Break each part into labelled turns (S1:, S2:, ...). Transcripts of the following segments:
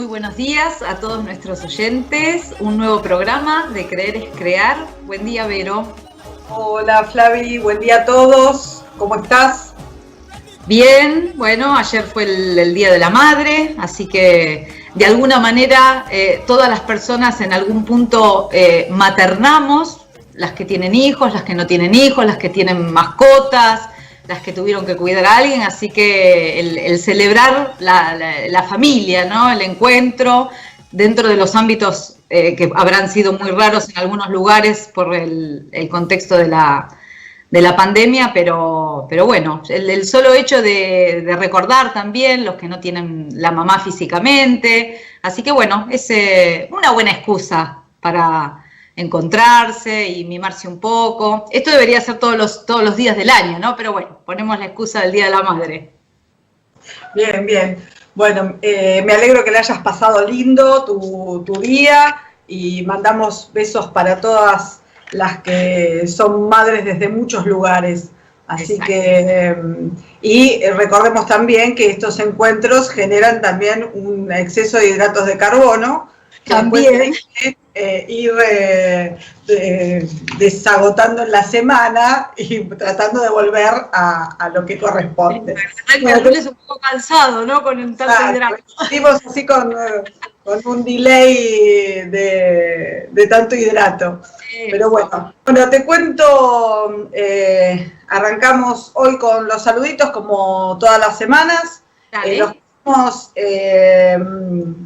S1: muy buenos días a todos nuestros oyentes. Un nuevo programa de Creer es Crear. Buen día, Vero.
S2: Hola, Flavi. Buen día a todos. ¿Cómo estás?
S1: Bien, bueno, ayer fue el Día de la Madre, así que de alguna manera todas las personas en algún punto maternamos, las que tienen hijos, las que no tienen hijos, las que tienen mascotas, las que tuvieron que cuidar a alguien, así que el celebrar la familia, ¿no? El encuentro dentro de los ámbitos que habrán sido muy raros en algunos lugares por el contexto de la pandemia, pero bueno, el solo hecho de recordar también los que no tienen la mamá físicamente, así que bueno, es una buena excusa para encontrarse y mimarse un poco. Esto debería ser todos los días del año, ¿no? Pero bueno, ponemos la excusa del Día de la Madre.
S2: Bien, bien. Bueno, me alegro que le hayas pasado lindo tu día y mandamos besos para todas las que son madres desde muchos lugares. Así
S1: Exacto.
S2: que, y recordemos también que estos encuentros generan también un exceso de hidratos de carbono, que
S1: También.
S2: ir desagotando en la semana y tratando de volver a lo que corresponde.
S1: El lunes un poco cansado, ¿no? Con un tanto hidrato.
S2: Seguimos así con un delay de tanto hidrato. Pero bueno, te cuento, arrancamos hoy con los saluditos como todas las semanas. Los que estamos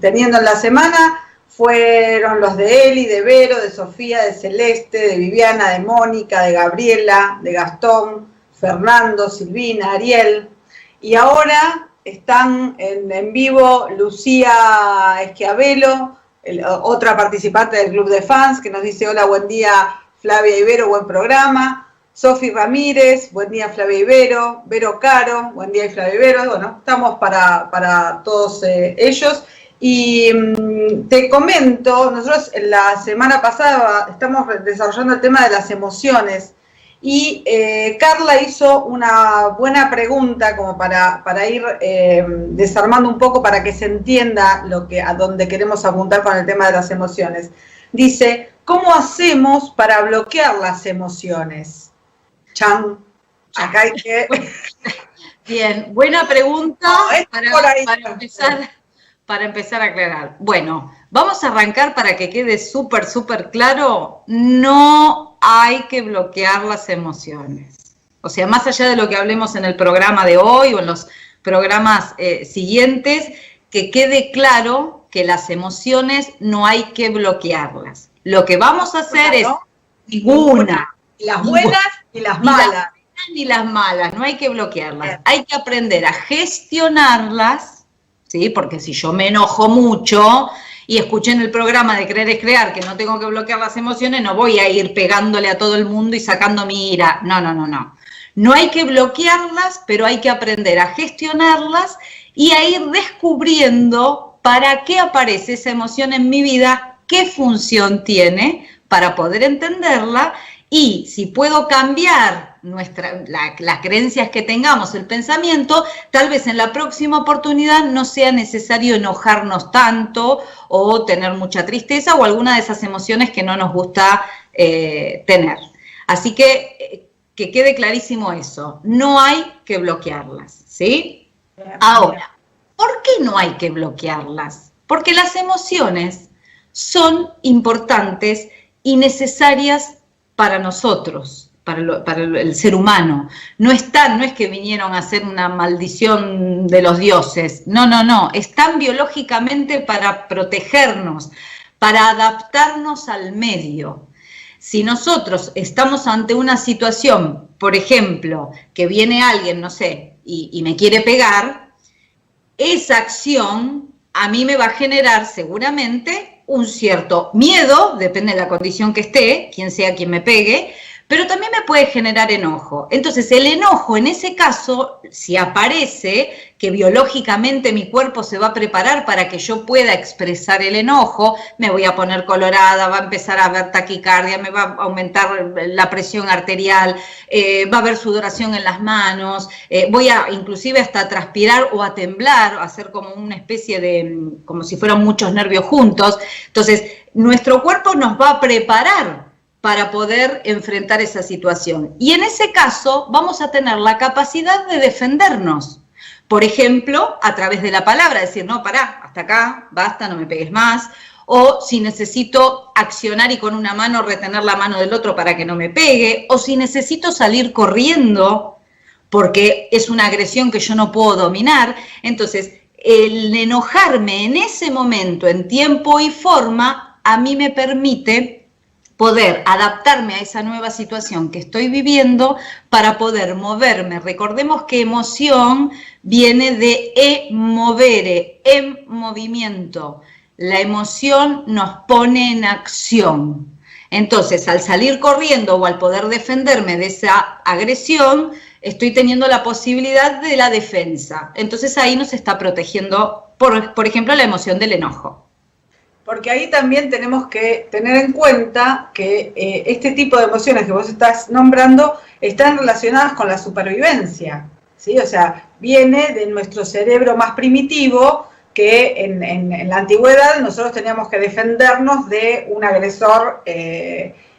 S2: teniendo en la semana fueron los de Eli, de Vero, de Sofía, de Celeste, de Viviana, de Mónica, de Gabriela, de Gastón, Fernando, Silvina, Ariel. Y ahora están en vivo Lucía Esquiavelo, otra participante del Club de Fans, que nos dice: hola, buen día Flavia y Vero, buen programa. Sofi Ramírez, buen día Flavia y Vero. Vero Caro, buen día Flavia y Vero. Bueno, estamos para todos ellos. Y te comento, nosotros la semana pasada estamos desarrollando el tema de las emociones y Carla hizo una buena pregunta como para ir desarmando un poco para que se entienda a dónde queremos apuntar con el tema de las emociones. Dice: ¿cómo hacemos para bloquear las emociones? Chan, acá hay que...
S1: Bien, buena pregunta para empezar a aclarar. Bueno, vamos a arrancar para que quede súper claro. No hay que bloquear las emociones. O sea, más allá de lo que hablemos en el programa de hoy o en los programas siguientes, que quede claro que las emociones no hay que bloquearlas. Lo que vamos a hacer es ninguna.
S2: Las buenas y las malas.
S1: Ni las malas, no hay que bloquearlas. Hay que aprender a gestionarlas. ¿Sí? Porque si yo me enojo mucho y escuché en el programa de Creer es Crear que no tengo que bloquear las emociones, no voy a ir pegándole a todo el mundo y sacando mi ira. No. No hay que bloquearlas, pero hay que aprender a gestionarlas y a ir descubriendo para qué aparece esa emoción en mi vida, qué función tiene para poder entenderla y si puedo cambiar las creencias que tengamos, el pensamiento, tal vez en la próxima oportunidad no sea necesario enojarnos tanto o tener mucha tristeza o alguna de esas emociones que no nos gusta tener. Así que quede clarísimo eso, no hay que bloquearlas, ¿sí? Ahora, ¿por qué no hay que bloquearlas? Porque las emociones son importantes y necesarias para nosotros, para el ser humano. No es que vinieron a hacer una maldición de los dioses. No. Están biológicamente para protegernos, para adaptarnos al medio. Si nosotros estamos ante una situación, por ejemplo, que viene alguien, no sé, y me quiere pegar, esa acción a mí me va a generar seguramente un cierto miedo, depende de la condición que esté, quien sea quien me pegue, pero también me puede generar enojo. Entonces, el enojo, en ese caso, si aparece, que biológicamente mi cuerpo se va a preparar para que yo pueda expresar el enojo, me voy a poner colorada, va a empezar a haber taquicardia, me va a aumentar la presión arterial, va a haber sudoración en las manos, voy a inclusive hasta transpirar o a temblar, a hacer como una especie de, como si fueran muchos nervios juntos. Entonces, nuestro cuerpo nos va a preparar para poder enfrentar esa situación. Y en ese caso vamos a tener la capacidad de defendernos. Por ejemplo, a través de la palabra, decir, no, pará, hasta acá, basta, no me pegues más. O si necesito accionar y con una mano retener la mano del otro para que no me pegue. O si necesito salir corriendo porque es una agresión que yo no puedo dominar. Entonces, el enojarme en ese momento, en tiempo y forma, a mí me permite poder adaptarme a esa nueva situación que estoy viviendo para poder moverme. Recordemos que emoción viene de movere, en movimiento. La emoción nos pone en acción. Entonces, al salir corriendo o al poder defenderme de esa agresión, estoy teniendo la posibilidad de la defensa. Entonces, ahí nos está protegiendo, por ejemplo, la emoción del enojo.
S2: Porque ahí también tenemos que tener en cuenta que este tipo de emociones que vos estás nombrando están relacionadas con la supervivencia, ¿sí? O sea, viene de nuestro cerebro más primitivo, que en la antigüedad nosotros teníamos que defendernos de un agresor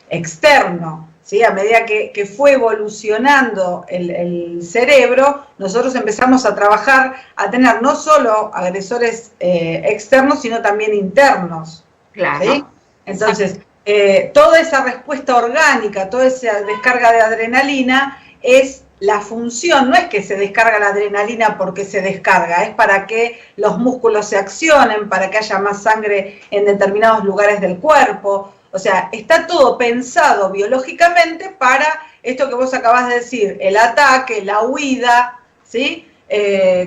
S2: externo, ¿sí? A medida que fue evolucionando el cerebro, nosotros empezamos a trabajar, a tener no solo agresores externos, sino también internos.
S1: Claro.
S2: ¿Sí? Entonces, toda esa respuesta orgánica, toda esa descarga de adrenalina es la función, no es que se descarga la adrenalina porque se descarga, es para que los músculos se accionen, para que haya más sangre en determinados lugares del cuerpo. O sea, está todo pensado biológicamente para esto que vos acabás de decir, el ataque, la huida, ¿sí?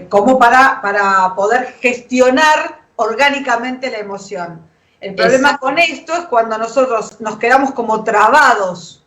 S2: Como para poder gestionar orgánicamente la emoción. El problema con esto es cuando nosotros nos quedamos como trabados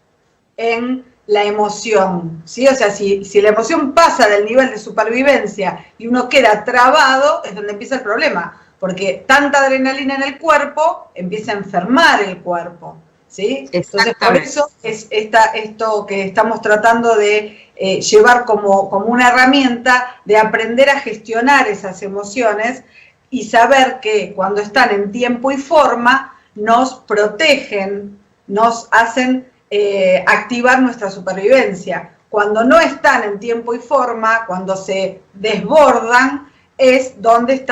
S2: en la emoción, ¿sí? O sea, si la emoción pasa del nivel de supervivencia y uno queda trabado, es donde empieza el problema. Porque tanta adrenalina en el cuerpo empieza a enfermar el cuerpo, ¿sí? Entonces, por eso es esto que estamos tratando de llevar como una herramienta de aprender a gestionar esas emociones y saber que cuando están en tiempo y forma nos protegen, nos hacen activar nuestra supervivencia. Cuando no están en tiempo y forma, cuando se desbordan, es donde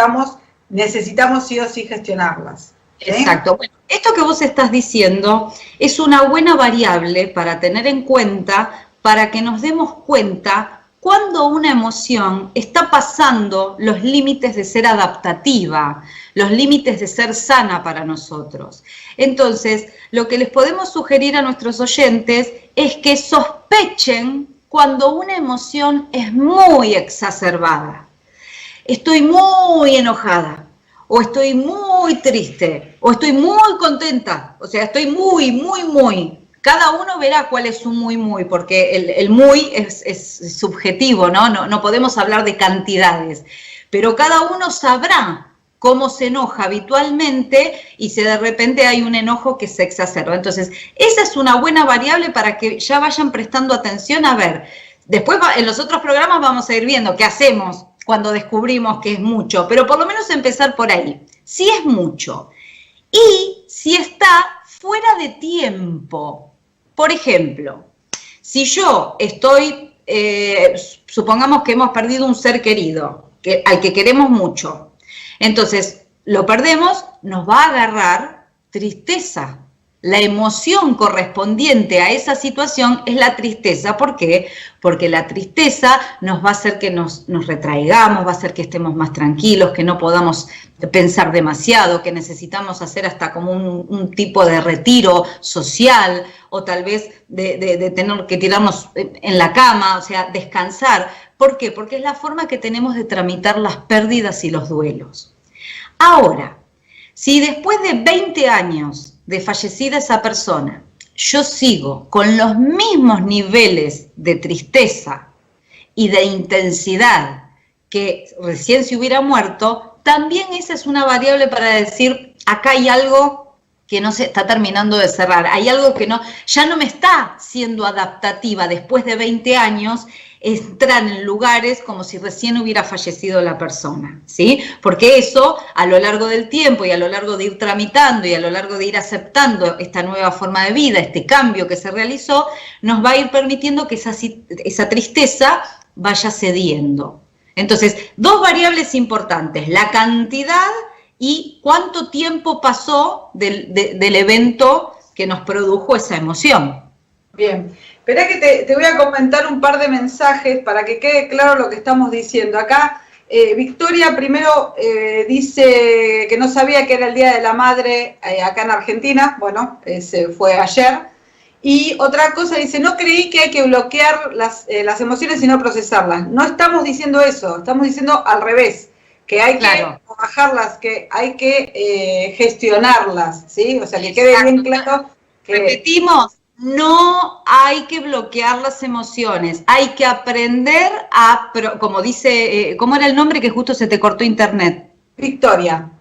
S2: necesitamos sí o sí gestionarlas. ¿Sí?
S1: Exacto. Bueno, esto que vos estás diciendo es una buena variable para tener en cuenta, para que nos demos cuenta cuando una emoción está pasando los límites de ser adaptativa, los límites de ser sana para nosotros. Entonces, lo que les podemos sugerir a nuestros oyentes es que sospechen cuando una emoción es muy exacerbada. Estoy muy enojada, o estoy muy triste, o estoy muy contenta, o sea, estoy muy. Cada uno verá cuál es su muy, porque el muy es subjetivo, ¿no? No podemos hablar de cantidades, pero cada uno sabrá cómo se enoja habitualmente y si de repente hay un enojo que se exacerba. Entonces, esa es una buena variable para que ya vayan prestando atención a ver. Después en los otros programas vamos a ir viendo qué hacemos cuando descubrimos que es mucho, pero por lo menos empezar por ahí. Si es mucho y si está fuera de tiempo. Por ejemplo, si yo estoy, supongamos que hemos perdido un ser querido, al que queremos mucho, entonces lo perdemos, nos va a agarrar tristeza. La emoción correspondiente a esa situación es la tristeza. ¿Por qué? Porque la tristeza nos va a hacer que nos retraigamos, va a hacer que estemos más tranquilos, que no podamos pensar demasiado, que necesitamos hacer hasta como un tipo de retiro social o tal vez de tener que tirarnos en la cama, o sea, descansar. ¿Por qué? Porque es la forma que tenemos de tramitar las pérdidas y los duelos. Ahora, si después de 20 años de fallecida esa persona, yo sigo con los mismos niveles de tristeza y de intensidad que recién se hubiera muerto, también esa es una variable para decir, acá hay algo que no se está terminando de cerrar, hay algo que no, ya no me está siendo adaptativa después de 20 años, entrar en lugares como si recién hubiera fallecido la persona, ¿sí? Porque eso, a lo largo del tiempo y a lo largo de ir tramitando y a lo largo de ir aceptando esta nueva forma de vida, este cambio que se realizó, nos va a ir permitiendo que esa tristeza vaya cediendo. Entonces, dos variables importantes, la cantidad y cuánto tiempo pasó del evento que nos produjo esa emoción.
S2: Bien, espera que te voy a comentar un par de mensajes para que quede claro lo que estamos diciendo. Acá Victoria primero dice que no sabía que era el Día de la Madre acá en Argentina, bueno, se fue ayer. Y otra cosa dice, no creí que hay que bloquear las emociones y no procesarlas. No estamos diciendo eso, estamos diciendo al revés, que hay que trabajarlas, que hay que gestionarlas, ¿sí? O sea, que quede bien claro que...
S1: Repetimos. No hay que bloquear las emociones, hay que aprender a, como dice, ¿cómo era el nombre que justo se te cortó internet?
S2: Victoria.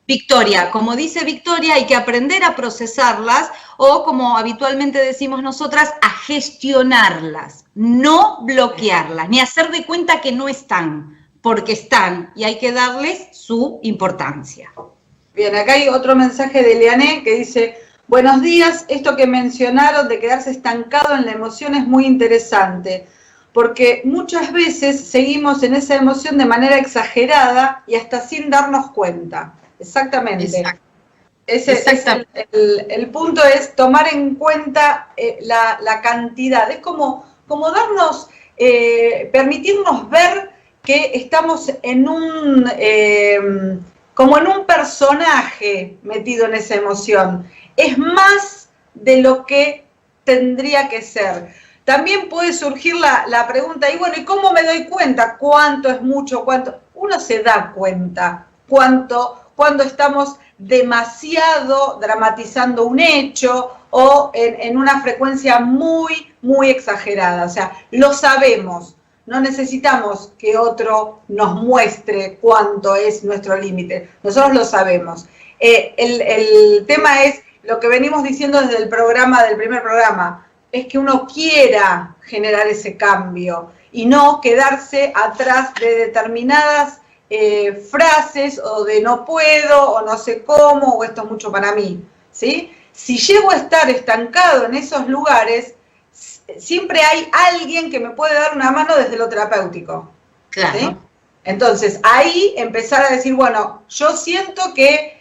S1: Victoria, como dice Victoria, hay que aprender a procesarlas o, como habitualmente decimos nosotras, a gestionarlas, no bloquearlas, ni hacer de cuenta que no están, porque están y hay que darles su importancia.
S2: Bien, acá hay otro mensaje de Leané que dice... Buenos días, esto que mencionaron de quedarse estancado en la emoción es muy interesante, porque muchas veces seguimos en esa emoción de manera exagerada y hasta sin darnos cuenta. Exactamente.
S1: Exacto.
S2: El punto es tomar en cuenta la cantidad, es como darnos, permitirnos ver que estamos en como en un personaje metido en esa emoción. Es más de lo que tendría que ser. También puede surgir la pregunta, y bueno, ¿y cómo me doy cuenta? ¿Cuánto es mucho? ¿Cuánto? Uno se da cuenta cuando estamos demasiado dramatizando un hecho o en una frecuencia muy, muy exagerada. O sea, lo sabemos. No necesitamos que otro nos muestre cuánto es nuestro límite. Nosotros lo sabemos. El tema es lo que venimos diciendo desde el primer programa, es que uno quiera generar ese cambio y no quedarse atrás de determinadas frases o de no puedo o no sé cómo o esto es mucho para mí, ¿sí? Si llego a estar estancado en esos lugares, siempre hay alguien que me puede dar una mano desde lo terapéutico.
S1: Claro.
S2: ¿Sí? Entonces, ahí empezar a decir, bueno, yo siento que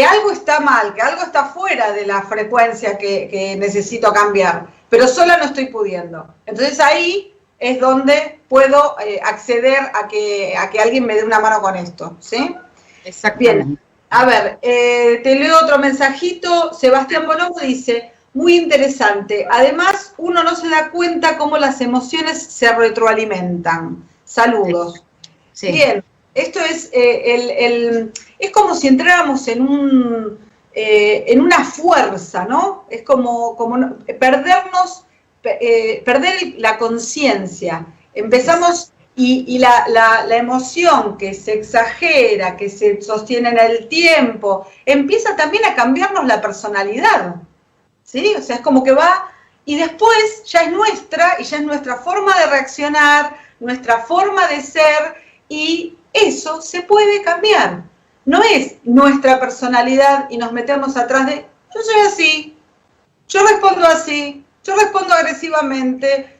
S2: algo está mal, que algo está fuera de la frecuencia que necesito cambiar, pero sola no estoy pudiendo. Entonces ahí es donde puedo acceder a que alguien me dé una mano con esto, ¿sí?
S1: Exactamente.
S2: Bien, a ver, te leo otro mensajito. Sebastián Bonomo dice, muy interesante. Además, uno no se da cuenta cómo las emociones se retroalimentan. Saludos. Sí. Bien. Esto es es como si entráramos en una fuerza, ¿no? Es como perder la conciencia. Empezamos y la emoción que se exagera, que se sostiene en el tiempo, empieza también a cambiarnos la personalidad, ¿sí? O sea, es como que va y después ya es nuestra y ya es nuestra forma de reaccionar, nuestra forma de ser y eso se puede cambiar. No es nuestra personalidad y nos metemos atrás de, yo soy así, yo respondo así, yo respondo agresivamente,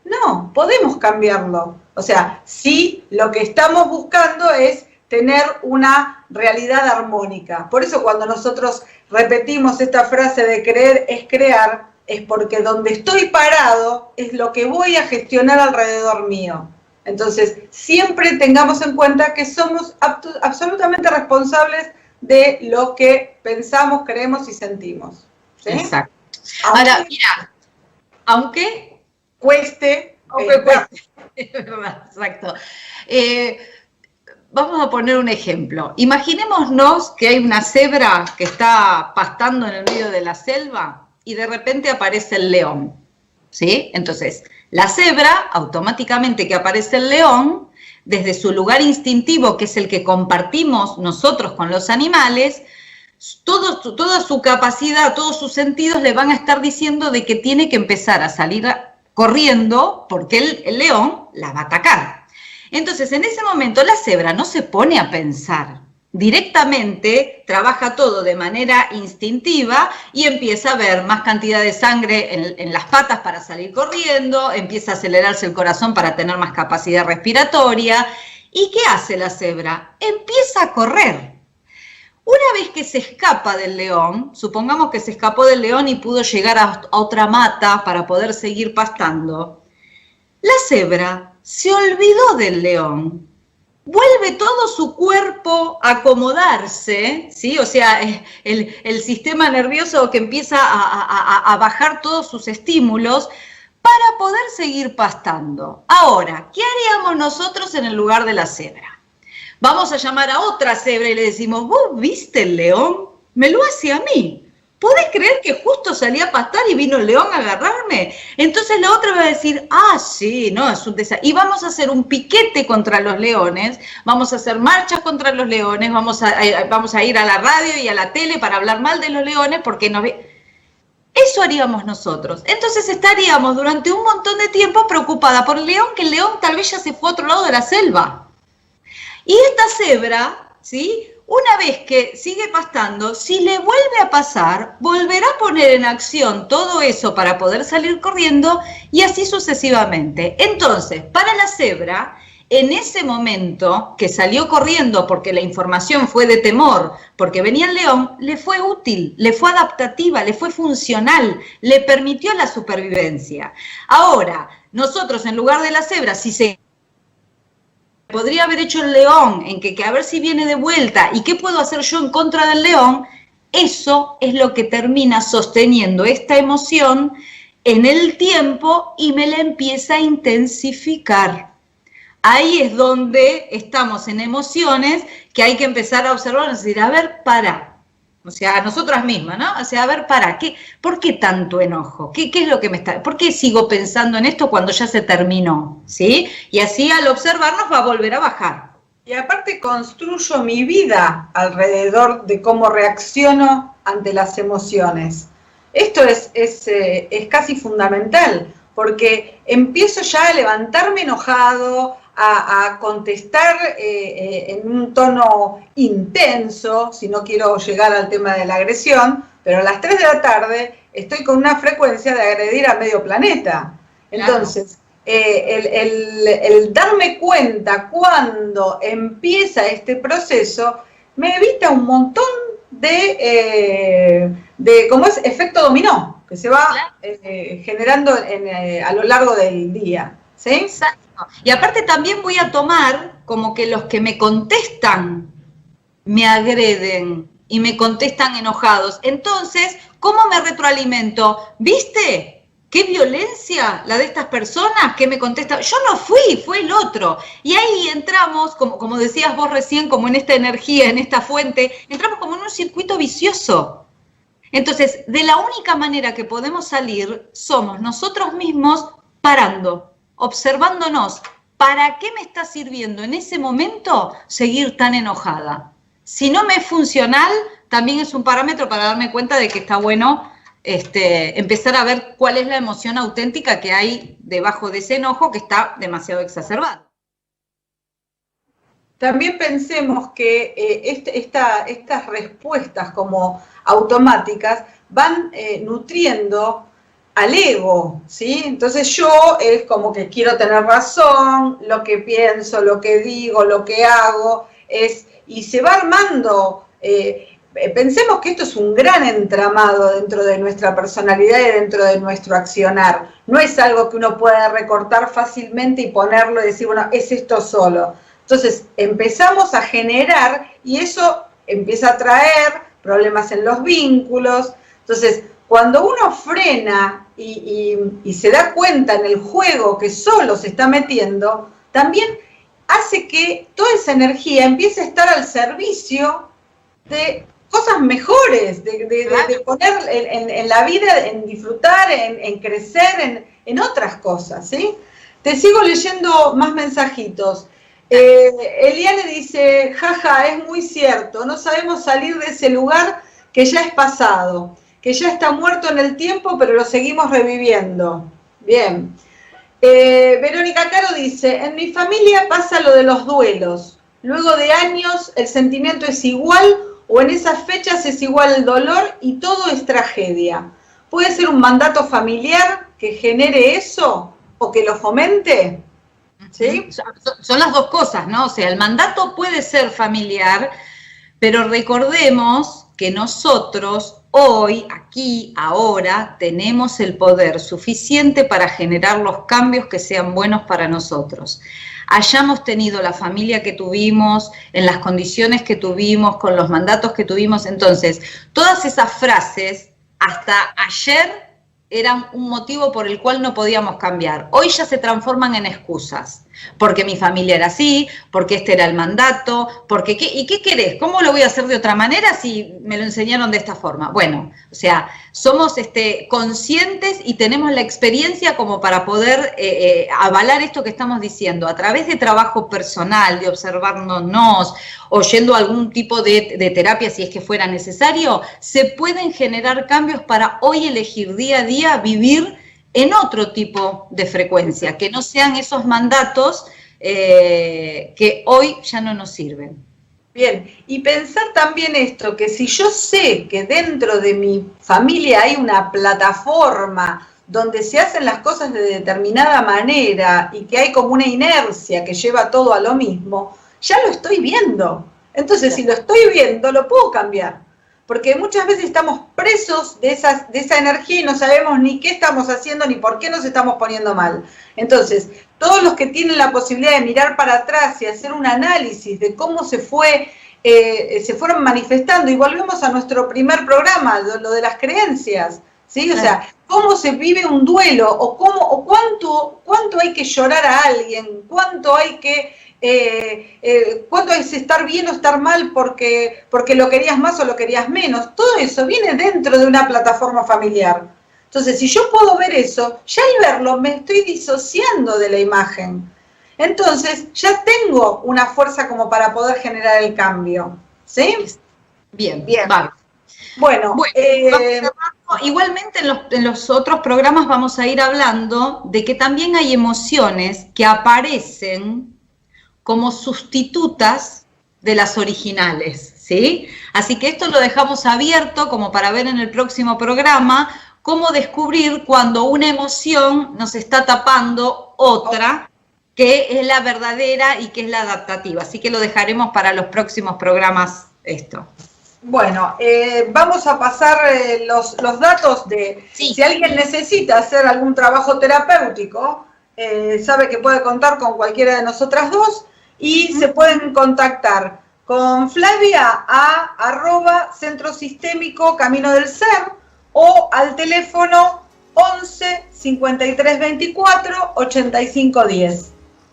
S2: no, podemos cambiarlo. O sea, sí, lo que estamos buscando es tener una realidad armónica. Por eso cuando nosotros repetimos esta frase de creer es crear, es porque donde estoy parado es lo que voy a gestionar alrededor mío. Entonces, siempre tengamos en cuenta que somos absolutamente responsables de lo que pensamos, creemos y sentimos. ¿Sí?
S1: Exacto. Ahora, mira, aunque
S2: cueste.
S1: Es verdad, exacto. Vamos a poner un ejemplo. Imaginémonos que hay una cebra que está pastando en el medio de la selva y de repente aparece el león, ¿sí? Entonces, la cebra, automáticamente que aparece el león, desde su lugar instintivo, que es el que compartimos nosotros con los animales, toda su capacidad, todos sus sentidos le van a estar diciendo de que tiene que empezar a salir corriendo porque el león la va a atacar. Entonces, en ese momento la cebra no se pone a pensar, directamente trabaja todo de manera instintiva y empieza a ver más cantidad de sangre en las patas para salir corriendo, empieza a acelerarse el corazón para tener más capacidad respiratoria. ¿Y qué hace la cebra? Empieza a correr. Una vez que se escapa del león, supongamos que se escapó del león y pudo llegar a otra mata para poder seguir pastando, la cebra se olvidó del león. Vuelve todo su cuerpo a acomodarse, ¿sí? O sea, el sistema nervioso que empieza a bajar todos sus estímulos para poder seguir pastando. Ahora, ¿qué haríamos nosotros en el lugar de la cebra? Vamos a llamar a otra cebra y le decimos, ¿vos viste el león? Me lo hace a mí. ¿Podés creer que justo salí a pastar y vino el león a agarrarme? Entonces la otra va a decir, ah, sí, no, es un desastre. Y vamos a hacer un piquete contra los leones, vamos a hacer marchas contra los leones, vamos a ir a la radio y a la tele para hablar mal de los leones porque nos ve. Eso haríamos nosotros. Entonces estaríamos durante un montón de tiempo preocupada por el león, que el león tal vez ya se fue a otro lado de la selva. Y esta cebra, ¿sí?, una vez que sigue pastando, si le vuelve a pasar, volverá a poner en acción todo eso para poder salir corriendo y así sucesivamente. Entonces, para la cebra, en ese momento que salió corriendo porque la información fue de temor, porque venía el león, le fue útil, le fue adaptativa, le fue funcional, le permitió la supervivencia. Ahora, nosotros en lugar de la cebra, si se podría haber hecho el león, en que a ver si viene de vuelta y qué puedo hacer yo en contra del león, eso es lo que termina sosteniendo esta emoción en el tiempo y me la empieza a intensificar. Ahí es donde estamos en emociones que hay que empezar a observar, es decir, a ver, para. O sea, a nosotras mismas, ¿no? O sea, a ver, para, ¿por qué tanto enojo? ¿Qué es lo que me está...? ¿Por qué sigo pensando en esto cuando ya se terminó? ¿Sí? Y así al observarnos va a volver a bajar.
S2: Y aparte construyo mi vida alrededor de cómo reacciono ante las emociones. Esto es casi fundamental, porque empiezo ya a levantarme enojado, a contestar en un tono intenso, si no quiero llegar al tema de la agresión, pero a las 3 de la tarde estoy con una frecuencia de agredir a medio planeta. Entonces, el darme cuenta cuando empieza este proceso me evita un montón de ¿cómo es? Efecto dominó, que se va generando a lo largo del día. ¿Sí?
S1: Exacto. Y aparte también voy a tomar como que los que me contestan me agreden y me contestan enojados. Entonces, ¿cómo me retroalimento? ¿Viste? ¿Qué violencia la de estas personas que me contestan? Yo no fui, fue el otro. Y ahí entramos, como decías vos recién, como en esta energía, en esta fuente, entramos como en un circuito vicioso. Entonces, de la única manera que podemos salir somos nosotros mismos parando, observándonos, ¿para qué me está sirviendo en ese momento seguir tan enojada? Si no me es funcional, también es un parámetro para darme cuenta de que está bueno empezar a ver cuál es la emoción auténtica que hay debajo de ese enojo que está demasiado exacerbado.
S2: También pensemos que estas respuestas como automáticas van nutriendo al ego, ¿sí? Entonces yo es como que quiero tener razón, lo que pienso, lo que digo, lo que hago, y se va armando, pensemos que esto es un gran entramado dentro de nuestra personalidad y dentro de nuestro accionar. No es algo que uno pueda recortar fácilmente y ponerlo y decir, bueno, es esto solo. Entonces empezamos a generar y eso empieza a traer problemas en los vínculos. Entonces, cuando uno frena y se da cuenta en el juego que solo se está metiendo, también hace que toda esa energía empiece a estar al servicio de cosas mejores, de poner en la vida, en disfrutar, en crecer, en otras cosas, ¿sí? Te sigo leyendo más mensajitos. Eliane dice, jaja, es muy cierto, no sabemos salir de ese lugar que ya es pasado, que ya está muerto en el tiempo, pero lo seguimos reviviendo. Bien. Verónica Caro dice, en mi familia pasa lo de los duelos. Luego de años el sentimiento es igual o en esas fechas es igual el dolor y todo es tragedia. ¿Puede ser un mandato familiar que genere eso o que lo fomente? ¿Sí?
S1: Son las dos cosas, ¿no? O sea, el mandato puede ser familiar, pero recordemos que nosotros hoy, aquí, ahora, tenemos el poder suficiente para generar los cambios que sean buenos para nosotros. Hayamos tenido la familia que tuvimos, en las condiciones que tuvimos, con los mandatos que tuvimos. Entonces, todas esas frases, hasta ayer, eran un motivo por el cual no podíamos cambiar. Hoy ya se transforman en excusas. Porque mi familia era así, porque este era el mandato, porque ¿y qué querés? ¿Cómo lo voy a hacer de otra manera si me lo enseñaron de esta forma? Bueno, o sea, somos conscientes y tenemos la experiencia como para poder avalar esto que estamos diciendo. A través de trabajo personal, de observarnos, o yendo a algún tipo de terapia si es que fuera necesario, se pueden generar cambios para hoy elegir día a día vivir en otro tipo de frecuencia, que no sean esos mandatos que hoy ya no nos sirven.
S2: Bien, y pensar también esto, que si yo sé que dentro de mi familia hay una plataforma donde se hacen las cosas de determinada manera y que hay como una inercia que lleva todo a lo mismo, ya lo estoy viendo. Entonces, si lo estoy viendo, lo puedo cambiar. Porque muchas veces estamos presos de esa energía y no sabemos ni qué estamos haciendo ni por qué nos estamos poniendo mal. Entonces, todos los que tienen la posibilidad de mirar para atrás y hacer un análisis de cómo se fueron manifestando, y volvemos a nuestro primer programa, lo de las creencias, ¿sí? O sea, cómo se vive un duelo, o cuánto hay que llorar a alguien, cuánto hay que... cuánto es estar bien o estar mal porque lo querías más o lo querías menos. Todo eso viene dentro de una plataforma familiar. Entonces, si yo puedo ver eso, ya al verlo me estoy disociando de la imagen. Entonces, ya tengo una fuerza como para poder generar el cambio. ¿Sí?
S1: Bien, bien. Vale.
S2: Bueno,
S1: igualmente en los otros programas vamos a ir hablando de que también hay emociones que aparecen como sustitutas de las originales, ¿sí? Así que esto lo dejamos abierto como para ver en el próximo programa cómo descubrir cuando una emoción nos está tapando otra que es la verdadera y que es la adaptativa. Así que lo dejaremos para los próximos programas esto.
S2: Bueno, vamos a pasar los datos de si alguien necesita hacer algún trabajo terapéutico, sabe que puede contar con cualquiera de nosotras dos. Y se pueden contactar con Flavia a @Centro Sistémico Camino del Ser o al teléfono 11 53 24 85 10.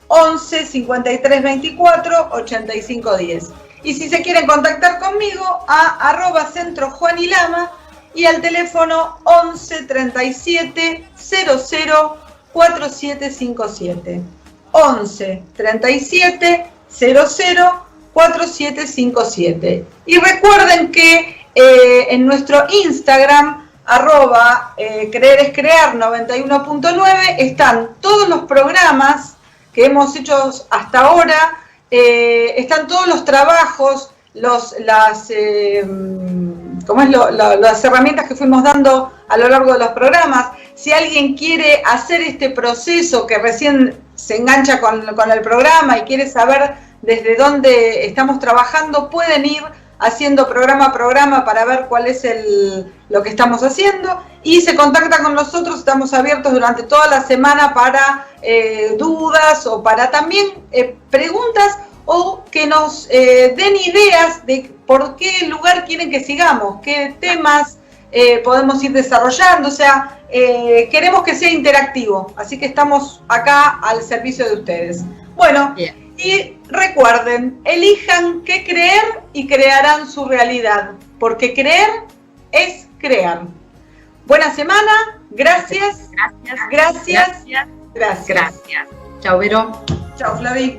S2: 11 53 24 85 10. Y si se quieren contactar conmigo, a @Centro Juan y Lama y al teléfono 11 37 00 4757. 11 37 00 4757. Y recuerden que en nuestro Instagram, @Creer es Crear 91.9, están todos los programas que hemos hecho hasta ahora, están todos los trabajos, las herramientas que fuimos dando a lo largo de los programas. Si alguien quiere hacer este proceso que recién se engancha con el programa y quiere saber desde dónde estamos trabajando, pueden ir haciendo programa a programa para ver cuál es lo que estamos haciendo y se contacta con nosotros. Estamos abiertos durante toda la semana para dudas o para también preguntas o que nos den ideas de por qué lugar quieren que sigamos, qué temas podemos ir desarrollando. O sea, queremos que sea interactivo, así que estamos acá al servicio de ustedes. Bueno, y recuerden, elijan qué creer y crearán su realidad. porque creer es crear. Buena semana, gracias.
S1: Gracias.
S2: Gracias.
S1: Chao, Vero.
S2: Chao, Flavi.